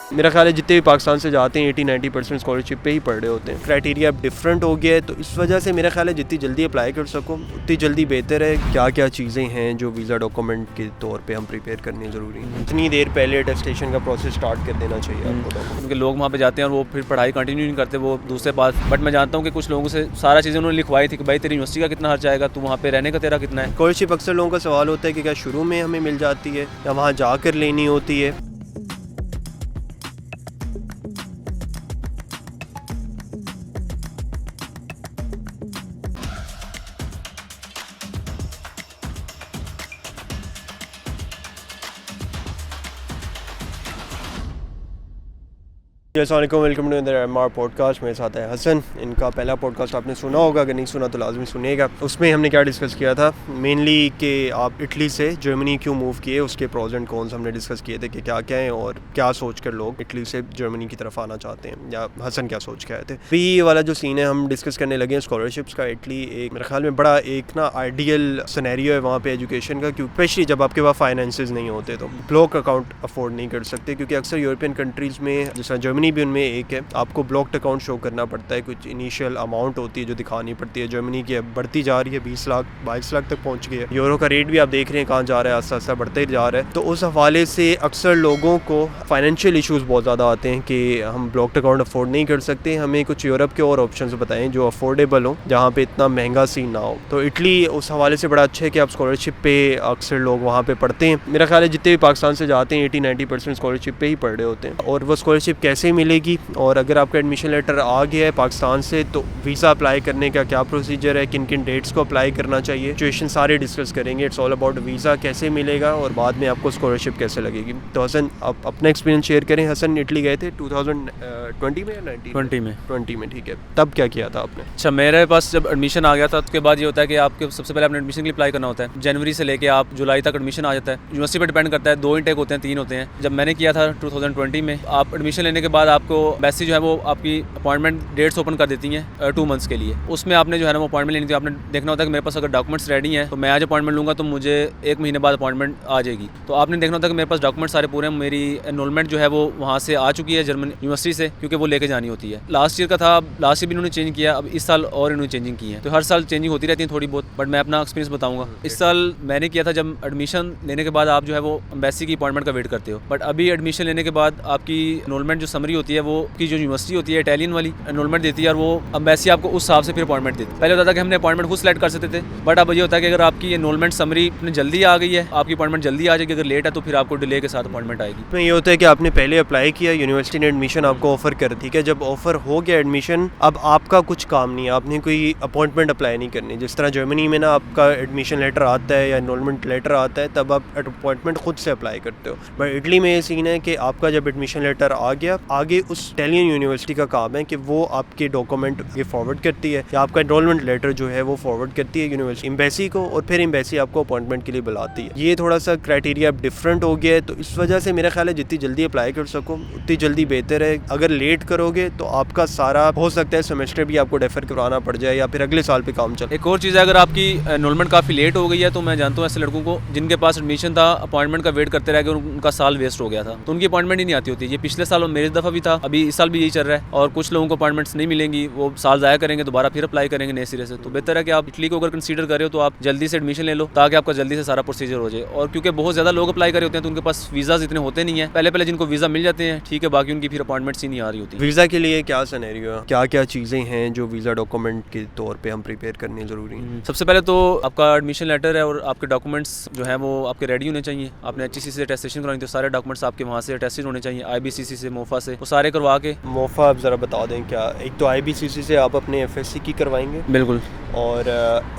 मेरा ख्याल है जितने भी पाकिस्तान से जाते हैं 80-90% स्कॉलरशिप पे ही पढ़ रहे होते हैं। क्राइटेरिया अब डिफरेंट हो गया है, तो इस वजह से मेरा ख्याल है जितनी जल्दी अप्लाई कर सको उतनी जल्दी बेहतर है। क्या क्या चीज़ें हैं जो वीज़ा डॉक्यूमेंट के तौर पे हम प्रिपेयर करनी ज़रूरी है, इतनी देर पहले अटेस्टेशन का प्रोसेस स्टार्ट कर देना चाहिए आपको। क्योंकि लोग वहाँ पे जाते हैं और वो फिर पढ़ाई कंटिन्यू नहीं करते, वो दूसरे पास। बट मैं जानता हूँ कि कुछ लोगों से सारा चीज़ें उन्होंने लिखवाई थी कि भाई तेरी यूनिवर्सिटी का कितना खर्च आएगा, तू वहाँ पे रहने का तेरा कितना है। स्कॉलरशिप अक्सर लोगों का सवाल होता है कि क्या शुरू में हमें मिल जाती है या वहाँ जाकर लेनी होती है। अस्सलाम welcome to the MR podcast. मेरे साथ है हसन। इनका पहला पॉडकास्ट आपने सुना होगा, अगर नहीं सुना तो लाजमी सुनिएगा। उसमें हमने क्या डिस्कस किया था, मेनली कि आप इटली से जर्मनी क्यों मूव किए, उसके प्रोज एंड कॉन्स हमने डिस्कस किए थे कि क्या क्या हैं और क्या सोच कर लोग इटली से जर्मनी की तरफ आना चाहते हैं, या हसन क्या सोच के आए थे। फिर ये वाला जो सीन है हम डिस्कस करने लगे हैं स्कॉलरशिप्स का। इटली एक मेरे ख्याल में बड़ा एक ना आइडियल सिनेरियो है वहाँ पे एजुकेशन का, क्योंकि स्पेशली जब आपके पास फाइनेंसेस नहीं होते तो ब्लॉक अकाउंट अफोर्ड नहीं कर सकते, क्योंकि अक्सर यूरोपियन कंट्रीज़ में जैसा जर्मनी भी उनमें एक है, आपको ब्लॉक्ड अकाउंट शो करना पड़ता है। कुछ इनिशियल अमाउंट होती है जो दिखानी पड़ती है। जर्मनी की अब बढ़ती जा रही है, 20 लाख 22 लाख तक पहुंच गई है। यूरो का रेट भी आप देख रहे हैं कहाँ जा रहा है, आस्ता आस्ता बढ़ते ही जा रहा है। तो उस हवाले से अक्सर लोगों को फाइनेंशियल इशूज़ बहुत ज़्यादा आते हैं कि हम ब्लॉक्ड अकाउंट अफोर्ड नहीं कर सकते। हमें कुछ यूरोप के और ऑप्शन बताएं जो अफोर्डेबल हो, जहाँ पे इतना महंगा सीन ना हो। तो इटली उस हवाले से बड़ा अच्छा है कि आप स्कॉलरशिप पे अक्सर लोग वहाँ पे पढ़ते हैं। मेरा ख्याल है जितने भी पाकिस्तान से जाते हैं 80-90% स्कॉलरशिप पे ही पढ़ रहे होते हैं। और वो स्कॉलरशिप कैसे मिलेगी, और अगर आपका एडमिशन लेटर आ गया है पाकिस्तान से तो वीज़ा अप्लाई करने का क्या प्रोसीजर है, किन किन डेट्स को अप्लाई करना चाहिए, सिचुएशन सारे डिस्कस करेंगे। इट्स ऑल अबाउट वीज़ा कैसे मिलेगा और बाद में आपको स्कॉलरशिप कैसे लगेगी। तो हसन आप अपना एक्सपीरियंस शेयर करें। हसन इटली गए थे 2020 में या 20 में, ठीक है। तब क्या किया था आपने? अच्छा, मेरे पास जब एडमिशन आ गया था उसके बाद ये होता है कि आपके सबसे पहले अपने एडमिशन के लिए अप्लाई करना होता है। जनवरी से लेके आप जुलाई तक एडमिशन आ जाता है। यूनिवर्सिटी पर डिपेंड करता है, 2 इंटेक होते हैं, 3 होते हैं। जब मैंने किया था 2020 में, आप एडमिशन लेने के बाद आपको एम्बेसी जो है वो आपकी अपॉइंटमेंट डेट्स ओपन कर देती हैं 2 मंथ्स के लिए। उसमें आपने जो है ना वो अपॉइंटमेंट लेनी थी। आपने देखना होता है कि मेरे पास अगर डॉक्यूमेंट्स रेडी हैं तो मैं आज अपॉइंटमेंट लूँगा तो मुझे 1 महीने बाद अपॉइंटमेंट आ जाएगी। तो आपने देखना होता है कि मेरे पास डॉक्यूमेंट सारे पूरे हैं। मेरी एनरोलमेंट जो है वो वहाँ से आ चुकी है जर्मन यूनिवर्सिटी से, क्योंकि वो लेके जानी होती है। लास्ट ईयर का था, लास्ट ईयर भी इन्होंने चेंज किया, अब इस साल और इन्होंने चेंजिंग की है। तो हर साल चेंजिंग होती रहती है थोड़ी बहुत, बट मैं अपना एक्सपीरियंस बताऊँगा। इस साल मैंने किया था, जब एडमिशन लेने के बाद आप जो है वो एम्बेसी की अपॉइंटमेंट का वेट करते हो। बट अभी एडमिशन लेने के बाद आपकी एनरोलमेंट जो समरी होती है, वो की जो यूनिवर्सिटी होती है इटालियन वाली एनरोलमेंट देती है, और वो एम्बेसी आपको उस हिसाब से फिर अपॉइंटमेंट देती है। पहले होता था कि हमने अपॉइंटमेंट खुद सेलेक्ट कर सकते थे, बट अब ये होता है कि अगर आपकी एनरोलमेंट समरी जल्दी आ गई है, आपकी अपॉइंटमेंट जल्दी आ जाएगी। अगर लेट है तो फिर आपको डिले के साथ अपॉइंटमेंट आएगी। तो ये होता है कि आपने पहले अप्लाई किया, यूनिवर्सिटी ने एडमिशन आपको ऑफर कर दी है। जब ऑफर हो गया एडमिशन, अब आपका कुछ काम नहीं है, आपने कोई अपॉइंटमेंट अप्लाई नहीं करनी। जिस तरह जर्मनी में ना आपका एडमिशन लेटर आता है या एनरोलमेंट लेटर आता है, तब आप अपॉइंटमेंट खुद से अप्लाई करते हो। बट इटली में ये सीन है कि आपका जब एडमिशन लेटर आ गया, आगे उस इटालियन यूनिवर्सिटी का काम है कि वो आपके डॉक्यूमेंट ये फॉरवर्ड करती है, या आपका एनरोलमेंट लेटर जो है वो फॉरवर्ड करती है यूनिवर्सिटी एम्बेसी को, और फिर एम्बेसी आपको अपॉइंटमेंट के लिए बुलाती है। ये थोड़ा सा क्राइटेरिया अब डिफरेंट हो गया है, तो इस वजह से मेरा ख्याल है जितनी जल्दी अप्लाई कर सको उतनी जल्दी बेहतर है। अगर लेट करोगे तो आपका सारा हो सकता है सेमेस्टर भी आपको डेफर करवाना पड़ जाए, या फिर अगले साल पे काम चले। एक और चीज़ है, अगर आपकी एनरोलमेंट काफ़ी लेट हो गई है, तो मैं जानता हूँ ऐसे लड़कों को जिनके पास एडमिशन था, अपॉइंटमेंट का वेट करते रह गए, उनका साल वेस्ट हो गया था, तो उनकी अपॉइंटमेंट ही नहीं आती होती। ये पिछले साल मेरी दफ़ा भी था, अभी इस साल भी यही चल रहा है। और कुछ लोगों को अपॉइंटमेंट्स नहीं मिलेंगी, वो साल ज़ाया करेंगे, दोबारा फिर अप्लाई करेंगे नए सिरे से। तो बेहतर है कि आप इटली को अगर कंसीडर कर रहे हो तो आप जल्दी से एडमिशन ले लो, ताकि आपका जल्दी से सारा प्रोसीजर हो जाए। और क्योंकि बहुत ज़्यादा लोग अप्लाई करे होते हैं तो उनके पास वीज़ाज इतने होते नहीं है। पहले जिनको वीज़ा मिल जाते हैं ठीक है, बाकी उनकी फिर अपॉइंटमेंट्स ही नहीं आ रही होती। वीज़ा के लिए क्या सिनेरियो है, क्या क्या चीज़ें हैं जो वीज़ा डॉक्यूमेंट के तौर पे हम प्रिपेयर करनी ज़रूरी है? सबसे पहले तो आपका एडमिशन लेटर है और आपके डॉक्यूमेंट्स जो हैं वो आपके रेडी होने चाहिए। आपने HEC से अटेस्टेशन करवानी, तो सारे डॉक्यूमेंट्स आपके वहाँ से अटेस्टेड होने चाहिए, IBCC से, मोफा से, वो सारे करवा के। मोफा आप ज़रा बता दें क्या? एक तो IBCC से आप अपने FSC की करवाएंगे, बिल्कुल, और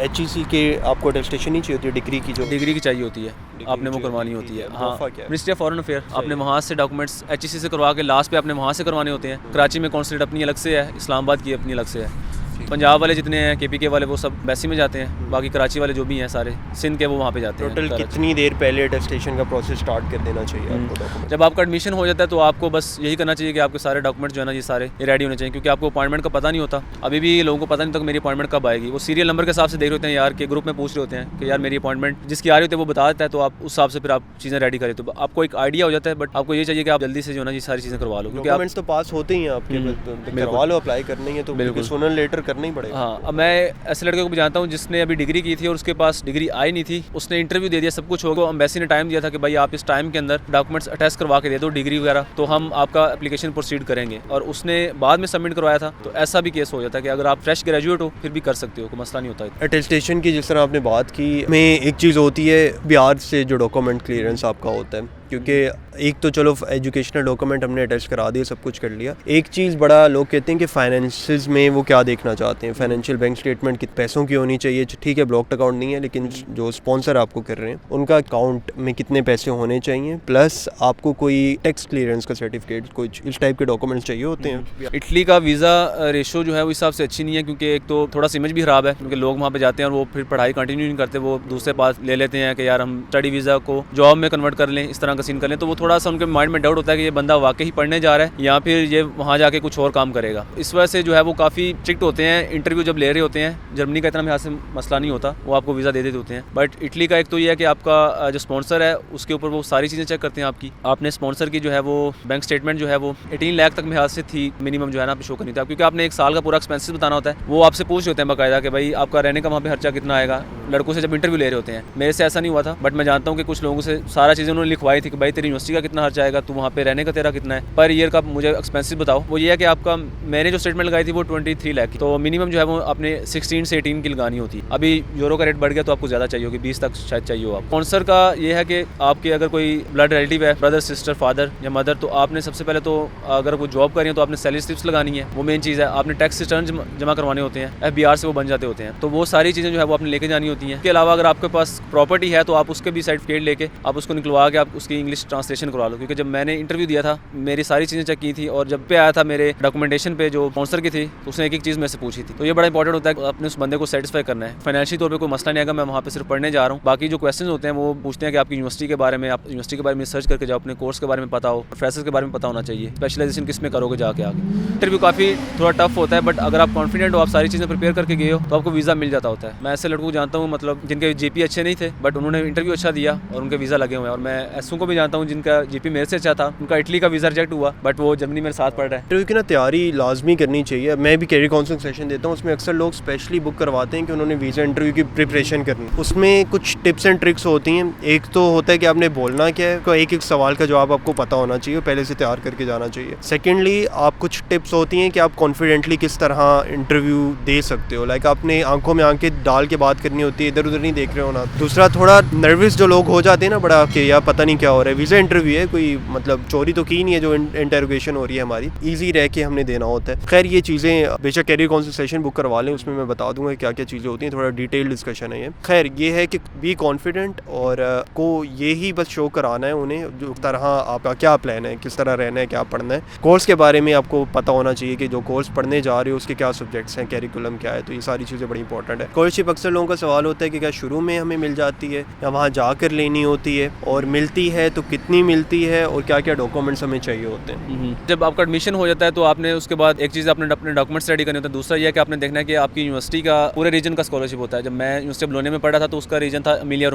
HEC के आपको अटेस्टेशन ही चाहिए होती है, डिग्री की, जो डिग्री की चाहिए होती है, आपने वो करवानी होती है। हाँ, मिनिस्ट्री ऑफ फॉरेन अफेयर, आपने वहाँ से डॉक्यूमेंट्स HEC से करवा के लास्ट पे आपने वहाँ से करवाने होते हैं। कराची में कॉन्सुलेट अपनी अलग से है, इस्लामाबाद की अपनी अलग से है। पंजाब वाले जितने हैं KPK वाले वो सब बैसी में जाते हैं, बाकी कराची वाले जो भी हैं सारे सिंध के वो वहाँ पे जाते हैं। टोटल कितनी देर पहले अटेस्टेशन का प्रोसेस स्टार्ट कर देना चाहिए आपको डॉक्यूमेंट? जब आपका एडमिशन हो जाता है तो आपको बस यही करना चाहिए कि आपके सारे डॉक्यूमेंट जो है ना ये सारे रेडी होने चाहिए, क्योंकि आपको अपॉइंटमेंट का पता नहीं होता। अभी भी लोगों को पता नहीं था कि मेरी अपॉइंटमेंट कब आएगी। वो सीरियल नंबर के हिसाब से देख रहे होते हैं यार, के ग्रुप में पूछ रहे होते हैं कि यार मेरी अपॉइंटमेंट जिसकी आ रही होती है वो बता देता है, तो आप उस हिसाब से फिर आप चीज़ें रेडी करें, तो आपको एक आइडिया हो जाता है। बट आपको ये चाहिए कि आप जल्दी से जो है ना ये सारी चीज़ें करवा लो, क्योंकि डॉक्यूमेंट्स तो पास होते ही हैं आपके, करवा लो, अप्लाई करनी है तो बिल्कुल सुनन लेटर करना ही पड़ेगा। हाँ, अब मैं ऐसे लड़के को भी जानता हूँ जिसने अभी डिग्री की थी और उसके पास डिग्री आई नहीं थी, उसने इंटरव्यू दे दिया, सब कुछ हो गया, एम्बेसी ने टाइम दिया था कि भाई आप इस टाइम के अंदर डॉक्यूमेंट्स अटैच करवा के दे दो, डिग्री वगैरह, तो हम आपका एप्लीकेशन प्रोसीड करेंगे, और उसने बाद में सबमिट करवाया था। तो ऐसा भी केस हो जाता है कि अगर आप फ्रेश ग्रेजुएट हो फिर भी कर सकते हो, कोई मसला नहीं होता है। अटेस्टेशन की जिस तरह आपने बात की, में एक चीज़ होती है बिहार से जो डॉक्यूमेंट क्लियरेंस आपका होता है, क्योंकि एक तो चलो एजुकेशनल डॉक्यूमेंट हमने अटैच करा दिए, सब कुछ कर लिया। एक चीज़ बड़ा लोग कहते हैं कि फाइनेंसेस में वो क्या देखना चाहते हैं, फाइनेंशियल बैंक स्टेटमेंट कितने पैसों की होनी चाहिए। ठीक है, ब्लॉक्ड अकाउंट नहीं है, लेकिन जो स्पॉन्सर आपको कर रहे हैं उनका अकाउंट में कितने पैसे होने चाहिए, प्लस आपको कोई टैक्स क्लियरेंस का सर्टिफिकेट, कुछ इस टाइप के डॉक्यूमेंट्स चाहिए होते हैं। इटली का वीज़ा रेशो जो है वो हिसाब से अच्छी नहीं है, क्योंकि एक तो थोड़ा सा इमेज भी ख़राब है, क्योंकि लोग वहाँ पे जाते हैं और वो फिर पढ़ाई कंटिन्यू नहीं करते, वो दूसरे पास ले लेते हैं कि यार हम स्टडी वीज़ा को जॉब में कन्वर्ट कर लें, इस तरह का सीन कर लें, तो वो थोड़ा सा उनके माइंड में डाउट होता है कि ये बंदा वाकई ही पढ़ने जा रहा है या फिर ये वहाँ जाके कुछ और काम करेगा। इस वजह से जो है वो काफ़ी स्ट्रिक्ट होते हैं इंटरव्यू जब ले रहे होते हैं। जर्मनी का इतना यहाँ से मसला नहीं होता, वो आपको वीज़ा दे देते होते हैं। बट इटली का एक तो ये है कि आपका जो स्पॉन्सर है उसके ऊपर वो सारी चीज़ें चेक करते हैं आपकी। आपने स्पॉन्सर की जो है वो बैंक स्टेटमेंट जो है वो 18 लाख तक मेरे हाथ से थी मिनिमम जो है ना आप शो करनी था, क्योंकि आपने एक साल का पूरा एक्सपेंसिस बताना होता है। वो आपसे पूछ रहे होते हैं बाकायदा कि भाई आपका रहने का वहाँ पे खर्चा कितना आएगा, लड़कों से जब इंटरव्यू ले रहे होते हैं। मेरे से ऐसा नहीं हुआ था, बट मैं जानता हूँ कि कुछ लोगों से सारा चीज़ें उन्होंने लिखवाई थी कि भाई तेरी यूनिवर्सिटी का कितना खर्चा आएगा, तू वहाँ पे रहने का तेरा कितना है, पर ईयर का मुझे एक्सपेंसिस बताओ। वो ये है कि आपका मैंने जो स्टेटमेंट लगाई थी वो 23 लाख की, तो मिनिमम जो है वो आपने 16 से 18 की लगानी होती है। अभी यूरो का रेट बढ़ गया तो आपको ज़्यादा चाहिए होगी, 20 तक शायद चाहिए हो आप। स्पॉन्सर का ये है कि आपके अगर कोई ब्लड रिलेटिव है, ब्रदर सिस्टर फादर या मदर, तो आपने सबसे पहले तो अगर कोई जॉब कर रही है तो आपने सैलरी स्लिप्स लगानी है, वो मेन चीज़ है। आपने टैक्स रिटर्न जमा करवाने होते हैं, FBR से वो बन जाते होते हैं, तो वो सारी चीज़ें जो है वो आपने लेके जानी होती हैं। इसके अलावा अगर आपके पास प्रॉपर्टी है तो आप उसके भी सर्टिफिकेट लेके आप उसको निकलवा के आप उसकी इंग्लिश ट्रांसलेशन करवा लो, क्योंकि जब मैंने इंटरव्यू दिया था मेरी सारी चीज़ें चेक की थी, और जब पे आया था मेरे डॉक्यूमेंटेशन पे जो स्पॉन्सर की थी तो उसने एक एक चीज़ मेरे से पूछी थी। तो ये बड़ा इंपॉर्टेंट होता है कि अपने उस बंदे को सेटिस्फाई करना है। फाइनेंशियल तौर पे कोई मसला नहीं आएगा, मैं वहाँ पे सिर्फ पढ़ने जा रहा हूँ। बाकी जो क्वेश्चन होते हैं वो पूछते हैं कि आपकी यूनिवर्सिटी के बारे में, आप यूनिवर्सिटी के बारे में सर्च करके जाओ, अपने कोर्स के बारे में पता हो, प्रोफेसर के बारे में पता होना चाहिए, स्पेशलाइजेशन किस में करोगे जाके आगे। इंटरव्यू काफ़ी थोड़ा टफ होता है, बट अगर आप कॉन्फिडेंट हो, आप सारी चीज़ें प्रिपेयर करके गए हो तो आपको वीज़ा मिल जाता होता है। मैं ऐसे लड़कों को जानता हूँ मतलब जिनके GP अच्छे नहीं थे, बट उन्होंने इंटरव्यू अच्छा दिया और उनके वीज़ा लगे हुए हैं। और मैं ऐसों को भी जानता हूँ जिनका GP मेरे से अच्छा था, उनका इटली का वीज़ा रिजेक्ट हुआ, बट वो जर्मनी मेरे साथ पढ़ रहा है। इंटरव्यू की ना तैयारी लाजमी करनी चाहिए। मैं भी कैरियर काउंसलिंग सेशन देता हूँ, उसमें अक्सर लोग स्पेशली बुक करवाते हैं कि उन्होंने वीज़ा इंटरव्यू की प्रिपरेशन करनी। उसमें कुछ टिप्स एंड ट्रिक्स होती हैं। एक तो होता है कि आपने बोलना क्या है, एक एक सवाल का जवाब आपको पता होना चाहिए, पहले से तैयार करके जाना चाहिए। सेकेंडली आप कुछ टिप्स होती हैं कि आप कॉन्फिडेंटली किस तरह इंटरव्यू दे सकते हो, लाइक आपने आंखों में आंखें डाल के बात करनी होती है, इधर उधर नहीं देख रहे हो ना। दूसरा, थोड़ा नर्वस जो लोग हो जाते हैं ना बड़ा कि यार पता नहीं क्या हो रहा है, वीज़ा इंटरव्यू है, कोई मतलब चोरी तो की नहीं है, जो इंटरोगेशन हो रही है हमारी, ईजी रह के हमने देना होता है। खैर ये चीज़ें बेशक कैरियर काउंसलिंग सेशन बुक करवा लें, उसमें मैं बता दूंगा क्या क्या चीज़ें होती हैं, थोड़ा डिटेल डिस्कशन है ये। खैर ये है कि बी कॉन्फिडेंट, और को ये ही बस शो कराना है उन्हें जो तरह आपका क्या प्लान है, किस तरह रहना है, क्या पढ़ना है। कोर्स के बारे में आपको पता होना चाहिए कि जो कोर्स पढ़ने जा रहे हो उसके क्या सब्जेक्ट्स हैं, कैरिकुलम क्या है, तो ये सारी चीज़ें बड़ी इंपॉर्टेंट है। स्कॉलरशिप अक्सर लोगों का सवाल होता है कि क्या शुरू में हमें मिल जाती है या वहाँ जाकर लेनी होती है, और मिलती है तो कितनी मिलती है, और क्या क्या डॉक्यूमेंट्स हमें चाहिए होते हैं। जब आपका एडमिशन हो जाता है तो आपने उसके बाद एक चीज़ आपने अपने डॉक्यूमेंट्स रेडी करने होते हैं। दूसरा ये है कि आपने देखना है कि आपकी यूनिवर्सिटी का पूरे रीजन का स्कॉलरशिप होता है। जब मैं यूनिवर्सिटी बोलोने में पढ़ा था तो उसका रीजन था एमिलिया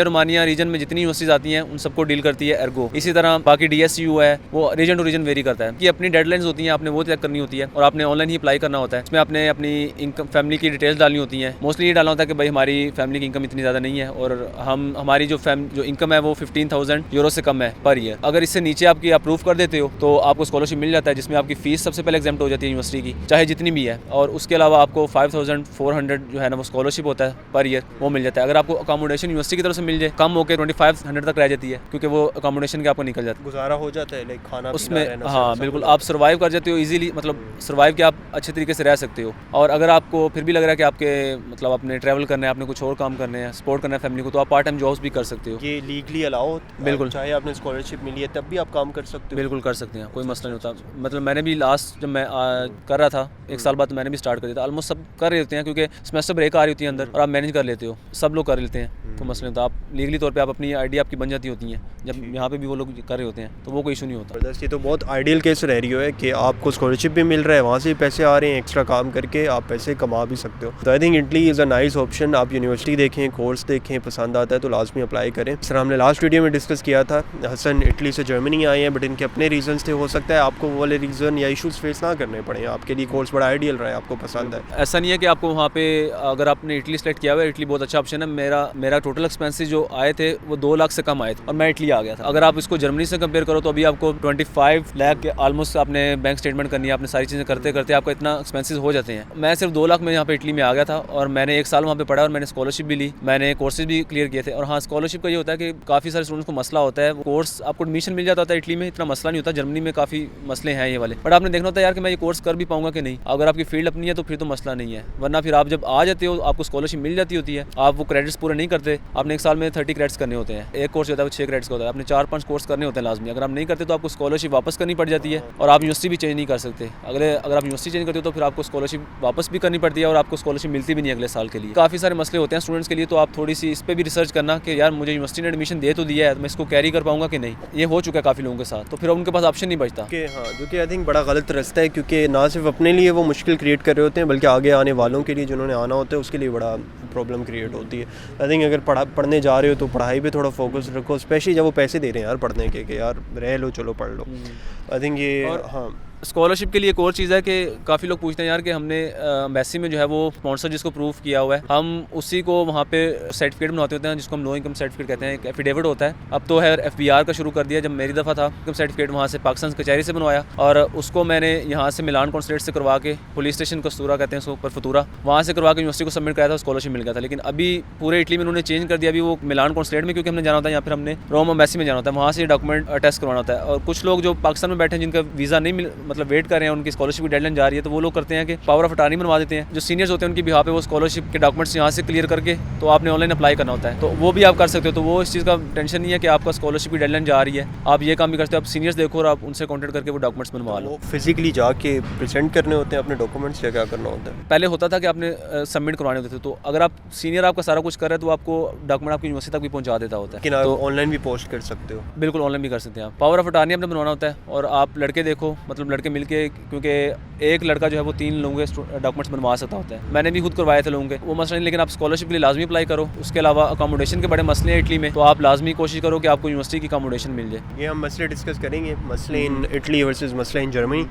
रोमानिया रीजन में जितनी यूनिवर्सिटीज आती हैं उन सबको डील करती है एर्गो। इसी तरह बाकी DSU है, वो रीजन टू रीजन वेरी करता है कि अपनी डेडलाइंस होती हैं, आपने वो तय करनी होती है, और आपने ऑनलाइन ही अप्लाई करना होता है। इसमें आपने अपनी इनकम, फैमिली की डिटेल्स डालनी होती हैं। मोस्टली ये डालना होता है कि भाई हमारी फैमिली की इनकम इतनी ज़्यादा नहीं है, और हमारी जो इनकम है वो 15,000 यूरो से कम है पर ईयर। अगर इससे नीचे आपकी अप्रूव कर देते हो तो आपको स्कॉलरशिप मिल जाता है, जिसमें आपकी फीस सबसे पहले एग्जाम्प्ट हो जाती है यूनिवर्सिटी की, चाहे जितनी भी है। और उसके अलावा आपको 5,400 जो है ना वो स्कॉलरशिप होता है पर ईयर, वो मिल जाता है। अगर आपको अकोमोडेशन यूनिवर्सिटी की तरफ से मिल जाए, कम होकर 2500 तक रह जाती है, क्योंकि वो अकोमोडेशन के आपको निकल जाता है, गुजारा हो जाता है, लाइक खाना उसमें। हाँ बिल्कुल, आप सर्वाइव कर जाते हो इजीली, मतलब सर्वाइव के आप अच्छे तरीके से रह सकते हो। और अगर आपको फिर भी लग रहा है कि आपके मतलब अपने ट्रैवल करना है, आपने आपने कुछ और काम करने हैं, सपोर्ट करना है फैमिली को, तो आप पार्ट टाइम जॉब्स भी कर सकते हो। ये लीगली अलाउ? बिल्कुल। चाहे आपने स्कॉलरशिप मिली है तब भी आप काम कर सकते हो? बिल्कुल कर सकते हैं, कोई मसला नहीं होता। मतलब मैंने भी लास्ट जब मैं कर रहा था 1 साल बाद, तो मैंने भी स्टार्ट कर दिया था। ऑलमोस्ट सब कर रहे होते हैं क्योंकि सेमेस्टर ब्रेक आ रही होती है अंदर और आप मैनेज कर लेते हो, सब लोग कर लेते हैं, तो मसला नहीं होता। आप लीगली तौर पे आप अपनी आईडी आपकी बन जाती होती हैं, जब यहाँ पे भी वो लोग कर रहे होते हैं तो वो कोई इशू नहीं होता। ज़बरदस्त, ये तो बहुत आइडियल केस रह रही है कि आपको स्कॉलरशिप भी मिल रहा है, वहाँ से भी पैसे आ रहे हैं, एक्स्ट्रा काम करके आप पैसे कमा भी सकते हो। तो I think Italy is a nice option. आप यूनिवर्सिटी देखें, कोर्स देखें, पसंद आता है तो लाजमी अप्लाई करें। सर हमने लास्ट वीडियो में डिस्कस किया था, हसन इटली से जर्मनी आए हैं, बट इनके अपने रीजंस थे। हो सकता है आपको वो वाले रीज़न या इशूज़ फेस ना करने पड़े, आपके लिए कोर्स बड़ा आइडियल रहा है, आपको पसंद है। ऐसा नहीं है कि आपको वहाँ पे, अगर आपने इटली सेलेक्ट किया हुआ है, इटली बहुत अच्छा ऑप्शन है। मेरा टोटल एक्सपेंसेस जो आए थे वो 2 लाख से कम आए थे और मैं इटली आ गया था। अगर आप इसको जर्मनी से कंपेयर करो तो अभी आपको 25 लाख के ऑलमोस्ट आपने बैंक स्टेटमेंट करनी है, आपने सारी चीज़ें करते करते आपका इतना एक्सपेंसेस हो जाते हैं। मैं सिर्फ 2 लाख में यहाँ पे इटली में आ गया था और मैंने 1 साल वहाँ पे पढ़ा और मैंने स्कॉलरशिप भी ली, मैंने कोर्सेज भी क्लियर किए थे। और हाँ, स्कॉलरशिप का ये होता है कि काफ़ी सारे स्टूडेंट्स को मसला होता है, कोर्स आपको एडमिशन मिल जाता है इटली में, इतना मसला नहीं होता। जर्मनी में काफ़ी मसले हैं ये वाले, बट आपने देखना होता है यार कि मैं ये कोर्स कर भी पाऊंगा कि नहीं। अगर आपकी फील्ड अपनी है तो फिर तो मसला नहीं है, वरना फिर आप जब आ जाते हो आपको स्कॉलरशिप मिल जाती होती है, आप वो क्रेडिट्स पूरे नहीं करते। आपने 1 साल में 30 क्रेडिट्स करने होते हैं, एक कोर्स होता है वो 6 क्रेडिट्स का होता है, आपने 4-5 कोर्स करने होते हैं लाजमी। अगर आप नहीं करते तो आपको स्कॉलरशिप वापस करनी पड़ जाती है और आप यूनिवर्सिटी भी चेंज नहीं कर सकते। अगर आप यूनिवर्सिटी चेंज करते हो तो फिर आपको स्कॉलरशिप वापस भी करनी पड़ती है और आपको स्कॉलरशिप मिलती भी नहीं अगले साल के लिए। काफ़ी सारे मसले होते हैं स्टूडेंट्स के लिए, तो आप थोड़ी सी इस पर भी रिसर्च करना कि यार मुझे यूनिवर्सिटी ने एडमिशन दे तो दिया है, मैं इसको कैरी कर पाऊंगा कि नहीं। ये हो चुका है काफ़ी लोगों के साथ, तो फिर उनके पास ऑप्शन नहीं बचता। हाँ, जो कि आई थिंक बड़ा गलत रास्ता है, क्योंकि ना सिर्फ अपने लिए वो मुश्किल क्रिएट कर रहे होते हैं बल्कि आगे आने वालों के लिए जिन्होंने आना होता है उसके लिए बड़ा प्रॉब्लम क्रिएट होती है। आई थिंक अगर पढ़ने जा रहे हो तो पढ़ाई पे थोड़ा फोकस रखो, स्पेशली जब वो पैसे दे रहे हैं यार पढ़ने के, कि यार रह लो, चलो पढ़ लो। आई थिंक ये हाँ, स्कॉलरशिप के लिए एक और चीज़ है कि काफ़ी लोग पूछते हैं यार कि हमने एम्बेसी में जो है वो स्पॉन्सर जिसको प्रूफ किया हुआ है, हम उसी को वहाँ पे सर्टिफिकेट बनवाते होते हैं जिसको हम लो इनकम सर्टिफिकेट कहते हैं, एक एफिडेविट होता है। अब तो है FBR का शुरू कर दिया, जब मेरी दफ़ा था इनकम सर्टिफिकेट वहाँ से पाकिस्तान कचहरी से बनवाया और उसको मैंने यहाँ से मिलान कॉन्सुलेट से करवा के, पुलिस स्टेशन कस्तूरा कहते हैं उसको, पर फतूरा, वहाँ से करवा के यूनिवर्सिटी को सबमिट कराया था, स्कॉलरशिप मिल गया था। लेकिन अभी पूरे इटली में उन्होंने चेंज कर दिया, अभी वो मिलान कॉन्सुलेट में क्योंकि हमने जाना होता है या फिर हमने रोम एम्बेसी में जाना होता है, वहाँ से डॉक्यूमेंट टेस्ट करवाना होता है। और कुछ लोग जो पाकिस्तान में बैठे हैं जिनका वीज़ा नहीं मतलब वेट कर रहे हैं, उनकी स्कॉलरशिप की डेडलाइन जा रही है, तो वो लोग करते हैं कि पावर ऑफ अटॉर्नी बनवा देते हैं, जो सीनियर्स होते हैं उनकी बिहाफ पे वो स्कॉलरशिप के डॉक्यूमेंट्स यहाँ से क्लियर करके तो आपने ऑनलाइन अप्लाई करना होता है, तो वो भी आप कर सकते हो। तो वो इस चीज़ का टेंशन नहीं है कि आपका स्कॉलरशिप की डेडलाइन जा रही है, आप ये काम भी करते हो, आप सीनियर्स देखो और आप उनसे कॉन्टेक्ट करके वो डॉक्यूमेंट्स बनवा लो। फिजिकली जाके प्रेजेंट करने होते हैं अपने डॉक्यूमेंट्स, क्या क्या करना होता है? पहले होता था कि आपने सबमिट करवाने होते थे, तो अगर आप सीनियर आपका सारा कुछ कर रहे हैं तो आपको डॉक्यूमेंट आपकी यूनिवर्सिटी तक भी पहुँचा देता होता है। तो ऑनलाइन भी पोस्ट कर सकते हो? बिल्कुल ऑनलाइन भी कर सकते हैं आप। पावर ऑफ अटॉर्नी आपने बनवाना होता है और आप लड़के देखो, मतलब लड़के मिलके, क्योंकि एक लड़का जो है वो 3 लोगों के डॉक्यूमेंट्स बनवा सकता होता है। मैंने भी खुद करवाए थे लोगों के, वो मसला नहीं। लेकिन आप स्कॉलरशिप के लिए लाजमी अप्लाई करो। उसके अलावा अकोमोडेशन के बड़े मसले हैं इटली में, तो आप लाजमी कोशिश करो कि आपको यूनिवर्सिटी की अकोमोडेशन मिल जाए। ये हम मसले डिस्कस करेंगे, मसले इन इटली वर्सेस मसले इन जर्मनी।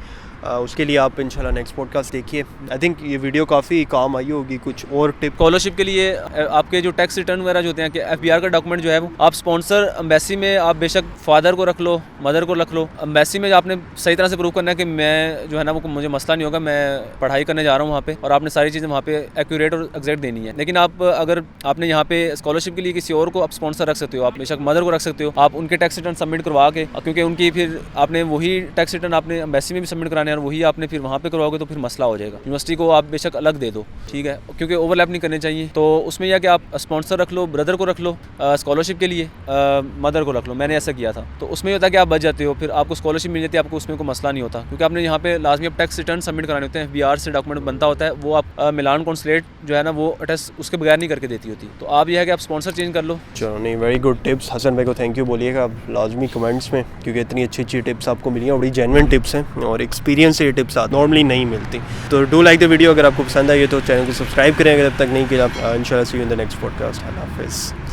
उसके लिए आप इंशाल्लाह नेक्स्ट पॉडकास्ट देखिए। आई थिंक ये वीडियो काफ़ी काम आई होगी। कुछ और टिप स्कॉलरशिप के लिए आपके जो टैक्स रिटर्न वगैरह जो होते हैं कि FBR का डॉक्यूमेंट जो है वो आप स्पॉन्सर एम्बेसी में आप बेशक फादर को रख लो, मदर को रख लो, एम्बेसी में आपने सही तरह से प्रूव करना है कि मैं जो है ना वो मुझे मसला नहीं होगा, मैं पढ़ाई करने जा रहा हूँ वहाँ पे, और आपने सारी चीज़ें वहाँ पे एक्यूरेट और एग्जैक्ट देनी है। लेकिन आप अगर आपने यहाँ पे स्कॉलरशिप के लिए किसी और को आप स्पॉन्सर रख सकते हो, आप बेशक मदर को रख सकते हो, आप उनके टैक्स रिटर्न सबमिट करवा के, क्योंकि उनकी फिर आपने वही टैक्स रिटर्न आपने एम्बेसी में भी सबमिट कराने हैं और वही आपने फिर वहाँ पे करवाओगे तो फिर मसला हो जाएगा। यूनिवर्सिटी को आप बेशक अलग दे दो, ठीक है, क्योंकि ओवरलैप नहीं करने चाहिए। तो उसमें यह कि आप स्पॉन्सर रख लो, ब्रदर को रख लो स्कॉलरशिप के लिए, मदर को रख लो। मैंने ऐसा किया था, तो उसमें होता है कि आप बच जाते हो, फिर आपको स्कॉलरशिप मिल जाती है, आपको उसमें कोई मसला नहीं होता, क्योंकि आपने यहाँ पे लाजमी आप टैक्स रिटर्न सबमिट कराने होते हैं। FBR से डॉक्यूमेंट बनता होता है, वो आप मिलान कॉन्सुलेट जो है ना वो अटेस्ट उसके बगैर नहीं करके देती होती। तो आप यह है कि आप स्पॉन्सर चेंज कर लो। चलो, नहीं, वेरी गुड टिप्स। हसन भाई को थैंक यू बोलिएगा आप लाजमी कमेंट्स में, क्योंकि इतनी अच्छी अच्छी टिप्स आपको मिली हैं, बड़ी जेन्युइन टिप्स हैं और एक्सपीरियंस से ये टिप्स नॉर्मली नहीं मिलती। तो डू लाइक द वीडियो। अगर आपको पसंद आई है तो चैनल को सब्सक्राइब करें अगर अब तक नहीं किया। इंशाल्लाह see you in the next podcast. अल्लाह हाफिज़।